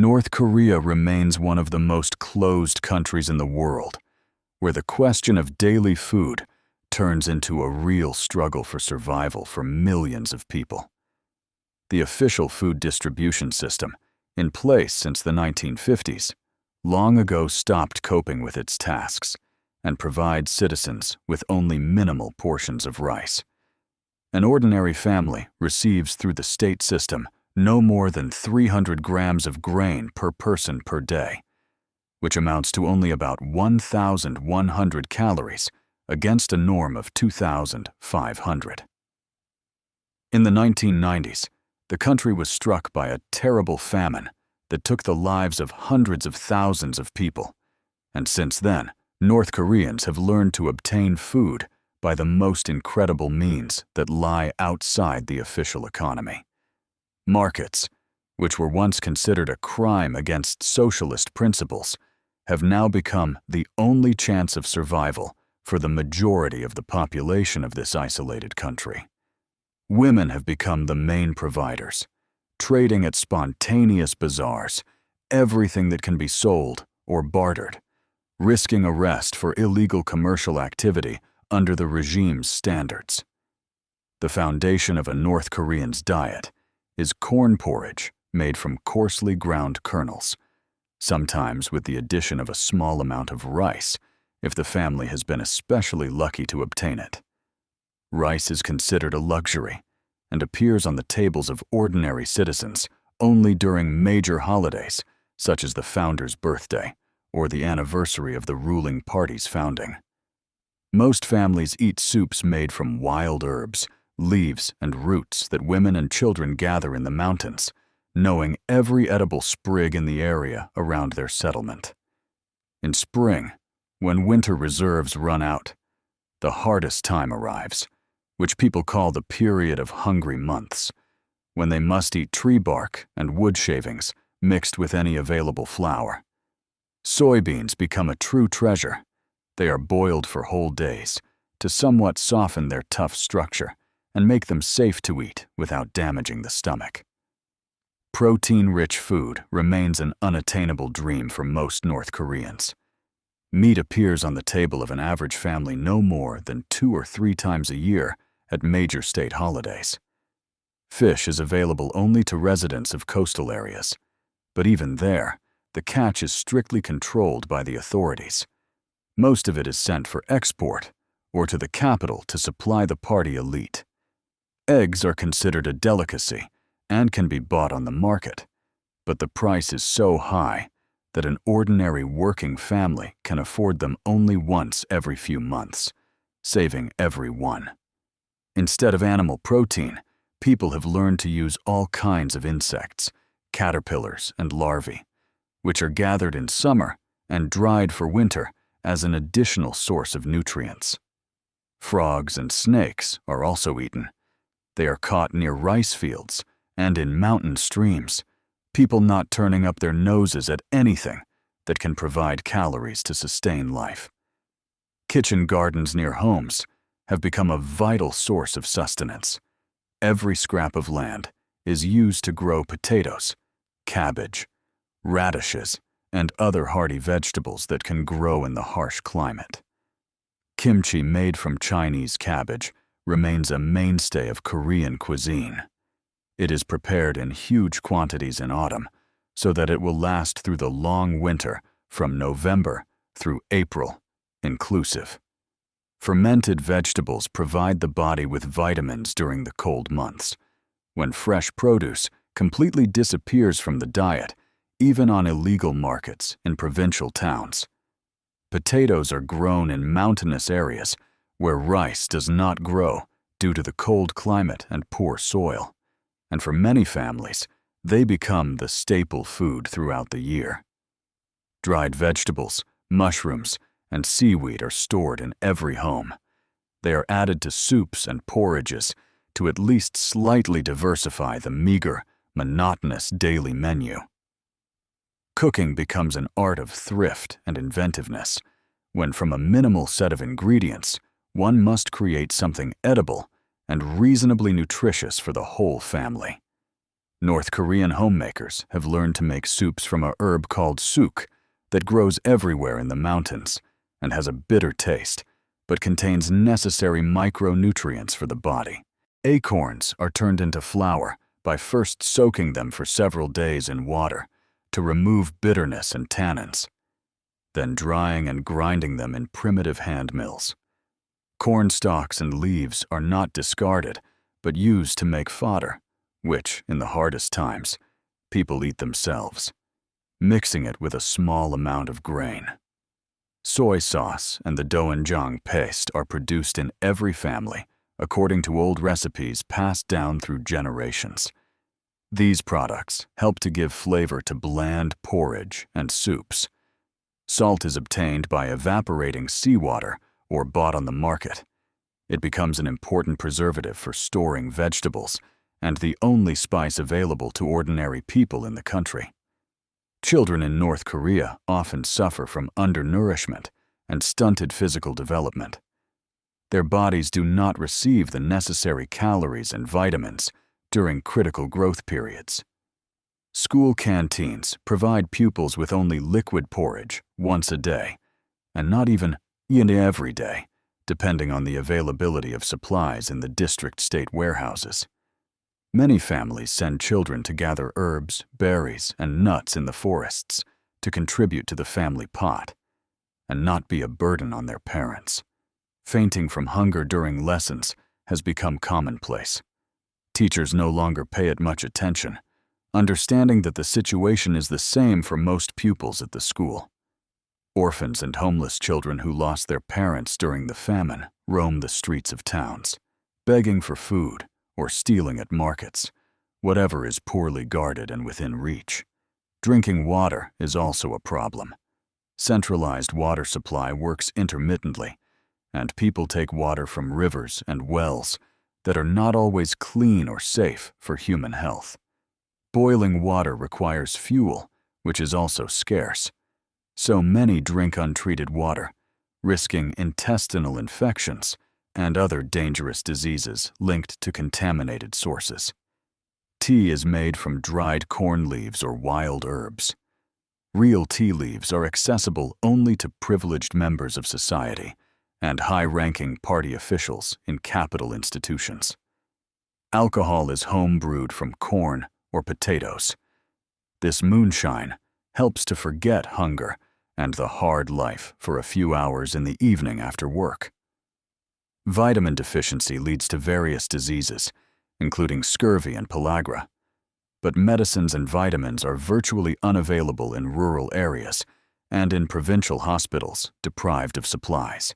North Korea remains one of the most closed countries in the world, where the question of daily food turns into a real struggle for survival for millions of people. The official food distribution system, in place since the 1950s, long ago stopped coping with its tasks and provides citizens with only minimal portions of rice. An ordinary family receives through the state system no more than 300 grams of grain per person per day, which amounts to only about 1,100 calories against a norm of 2,500. In the 1990s, the country was struck by a terrible famine that took the lives of hundreds of thousands of people, and since then, North Koreans have learned to obtain food by the most incredible means that lie outside the official economy. Markets, which were once considered a crime against socialist principles, have now become the only chance of survival for the majority of the population of this isolated country. Women have become the main providers, trading at spontaneous bazaars, everything that can be sold or bartered, risking arrest for illegal commercial activity under the regime's standards. The foundation of a North Korean's diet is corn porridge made from coarsely ground kernels, sometimes with the addition of a small amount of rice if the family has been especially lucky to obtain it. Rice is considered a luxury and appears on the tables of ordinary citizens only during major holidays such as the founder's birthday or the anniversary of the ruling party's founding. Most families eat soups made from wild herbs, leaves, and roots that women and children gather in the mountains, knowing every edible sprig in the area around their settlement. In spring, when winter reserves run out, the hardest time arrives, which people call the period of hungry months, when they must eat tree bark and wood shavings mixed with any available flour. Soybeans become a true treasure. They are boiled for whole days to somewhat soften their tough structure and make them safe to eat without damaging the stomach. Protein-rich food remains an unattainable dream for most North Koreans. Meat appears on the table of an average family no more than 2 or 3 times a year at major state holidays. Fish is available only to residents of coastal areas, but even there, the catch is strictly controlled by the authorities. Most of it is sent for export or to the capital to supply the party elite. Eggs are considered a delicacy and can be bought on the market, but the price is so high that an ordinary working family can afford them only once every few months, saving every one. Instead of animal protein, people have learned to use all kinds of insects, caterpillars and larvae, which are gathered in summer and dried for winter as an additional source of nutrients. Frogs and snakes are also eaten. They are caught near rice fields and in mountain streams, people not turning up their noses at anything that can provide calories to sustain life. Kitchen gardens near homes have become a vital source of sustenance. Every scrap of land is used to grow potatoes, cabbage, radishes, and other hardy vegetables that can grow in the harsh climate. Kimchi made from Chinese cabbage remains a mainstay of Korean cuisine. It is prepared in huge quantities in autumn so that it will last through the long winter from November through April, inclusive. Fermented vegetables provide the body with vitamins during the cold months, when fresh produce completely disappears from the diet, even on illegal markets in provincial towns. Potatoes are grown in mountainous areas where rice does not grow due to the cold climate and poor soil, and for many families, they become the staple food throughout the year. Dried vegetables, mushrooms, and seaweed are stored in every home. They are added to soups and porridges to at least slightly diversify the meager, monotonous daily menu. Cooking becomes an art of thrift and inventiveness, when from a minimal set of ingredients, one must create something edible and reasonably nutritious for the whole family. North Korean homemakers have learned to make soups from a herb called suk that grows everywhere in the mountains and has a bitter taste, but contains necessary micronutrients for the body. Acorns are turned into flour by first soaking them for several days in water to remove bitterness and tannins, then drying and grinding them in primitive hand mills. Corn stalks and leaves are not discarded, but used to make fodder, which, in the hardest times, people eat themselves, mixing it with a small amount of grain. Soy sauce and the doenjang paste are produced in every family, according to old recipes passed down through generations. These products help to give flavor to bland porridge and soups. Salt is obtained by evaporating seawater or bought on the market. It becomes an important preservative for storing vegetables and the only spice available to ordinary people in the country. Children in North Korea often suffer from undernourishment and stunted physical development. Their bodies do not receive the necessary calories and vitamins during critical growth periods. School canteens provide pupils with only liquid porridge once a day, and not even every day, depending on the availability of supplies in the district-state warehouses. Many families send children to gather herbs, berries, and nuts in the forests to contribute to the family pot, and not be a burden on their parents. Fainting from hunger during lessons has become commonplace. Teachers no longer pay it much attention, understanding that the situation is the same for most pupils at the school. Orphans and homeless children who lost their parents during the famine roam the streets of towns, begging for food or stealing at markets, whatever is poorly guarded and within reach. Drinking water is also a problem. Centralized water supply works intermittently, and people take water from rivers and wells that are not always clean or safe for human health. Boiling water requires fuel, which is also scarce. So many drink untreated water, risking intestinal infections and other dangerous diseases linked to contaminated sources. Tea is made from dried corn leaves or wild herbs. Real tea leaves are accessible only to privileged members of society and high-ranking party officials in capital institutions. Alcohol is home brewed from corn or potatoes. This moonshine helps to forget hunger and the hard life for a few hours in the evening after work. Vitamin deficiency leads to various diseases, including scurvy and pellagra. But medicines and vitamins are virtually unavailable in rural areas and in provincial hospitals deprived of supplies.